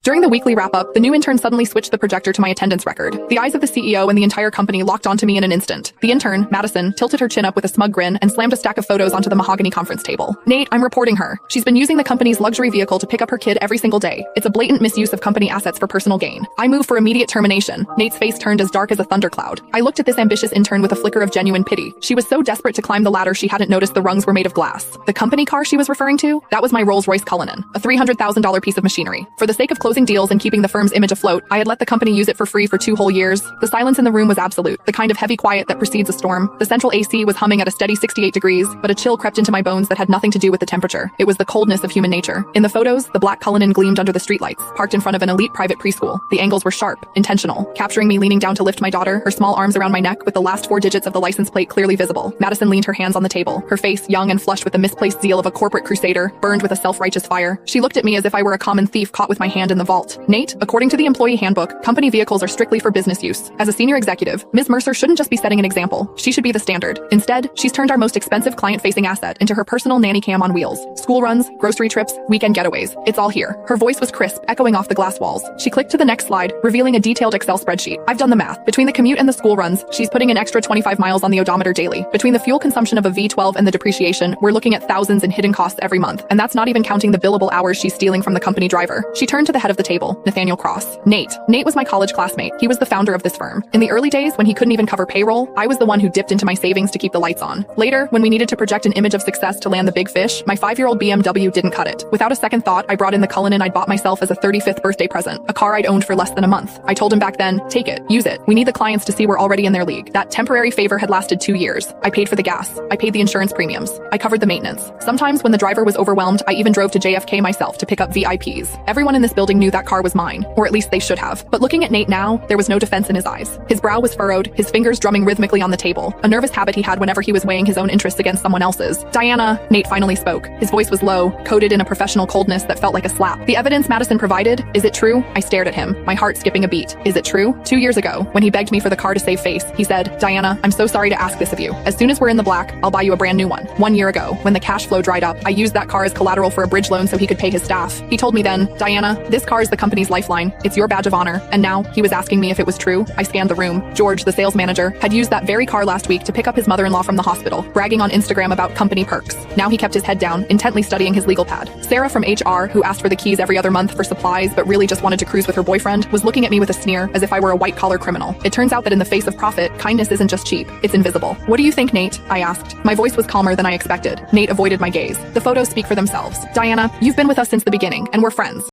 During the weekly wrap-up, the new intern suddenly switched the projector to my attendance record. The eyes of the CEO and the entire company locked onto me in an instant. The intern, Madison, tilted her chin up with a smug grin and slammed a stack of photos onto the mahogany conference table. Nate, I'm reporting her. She's been using the company's luxury vehicle to pick up her kid every single day. It's a blatant misuse of company assets for personal gain. I move for immediate termination. Nate's face turned as dark as a thundercloud. I looked at this ambitious intern with a flicker of genuine pity. She was so desperate to climb the ladder she hadn't noticed the rungs were made of glass. The company car she was referring to? That was my Rolls-Royce Cullinan, a $300,000 piece of machinery. For the sake of closing deals and keeping the firm's image afloat, I had let the company use it for free for 2 whole years. The silence in the room was absolute, the kind of heavy quiet that precedes a storm. The central AC was humming at a steady 68 degrees, but a chill crept into my bones that had nothing to do with the temperature. It was the coldness of human nature. In the photos, the black Cullinan gleamed under the streetlights, parked in front of an elite private preschool. The angles were sharp, intentional, capturing me leaning down to lift my daughter, her small arms around my neck with the last 4 digits of the license plate clearly visible. Madison leaned her hands on the table, her face young and flushed with the misplaced zeal of a corporate crusader, burned with a self-righteous fire. She looked at me as if I were a common thief caught with my hand in the vault. Nate, according to the employee handbook, company vehicles are strictly for business use. As a senior executive, Ms. Mercer shouldn't just be setting an example. She should be the standard. Instead, she's turned our most expensive client-facing asset into her personal nanny cam on wheels. School runs, grocery trips, weekend getaways. It's all here. Her voice was crisp, echoing off the glass walls. She clicked to the next slide, revealing a detailed Excel spreadsheet. I've done the math. Between the commute and the school runs, she's putting an extra 25 miles on the odometer daily. Between the fuel consumption of a V12 and the depreciation, we're looking at thousands in hidden costs every month. And that's not even counting the billable hours she's stealing from the company driver. She turned to the head of the table, Nathaniel Cross. Nate was my college classmate. He was the founder of this firm. In the early days, when he couldn't even cover payroll, I was the one who dipped into my savings to keep the lights on. Later, when we needed to project an image of success to land the big fish, my 5-year-old BMW didn't cut it. Without a second thought, I brought in the Cullinan I'd bought myself as a 35th birthday present, a car I'd owned for less than a month. I told him back then, take it, use it. We need the clients to see we're already in their league. That temporary favor had lasted 2 years. I paid for the gas. I paid the insurance premiums. I covered the maintenance. Sometimes when the driver was overwhelmed, I even drove to JFK myself to pick up VIPs. Everyone in this building knew that car was mine, or at least they should have. But looking at Nate now, there was no defense in his eyes. His brow was furrowed, his fingers drumming rhythmically on the table, a nervous habit he had whenever he was weighing his own interests against someone else's. Diana, Nate finally spoke. His voice was low, coated in a professional coldness that felt like a slap. The evidence Madison provided, is it true? I stared at him, my heart skipping a beat. Is it true? 2 years ago, when he begged me for the car to save face, he said, Diana, I'm so sorry to ask this of you. As soon as we're in the black, I'll buy you a brand new one. 1 year ago, when the cash flow dried up, I used that car as collateral for a bridge loan so he could pay his staff. He told me then, Diana, this car is the company's lifeline. It's your badge of honor. And now, he was asking me if it was true. I scanned the room. George, the sales manager, had used that very car last week to pick up his mother-in-law from the hospital, bragging on Instagram about company perks. Now he kept his head down, intently studying his legal pad. Sarah from HR, who asked for the keys every other month for supplies but really just wanted to cruise with her boyfriend, was looking at me with a sneer, as if I were a white-collar criminal. It turns out that in the face of profit, kindness isn't just cheap, it's invisible. What do you think, Nate? I asked. My voice was calmer than I expected. Nate avoided my gaze. The photos speak for themselves. Diana, you've been with us since the beginning, and we're friends.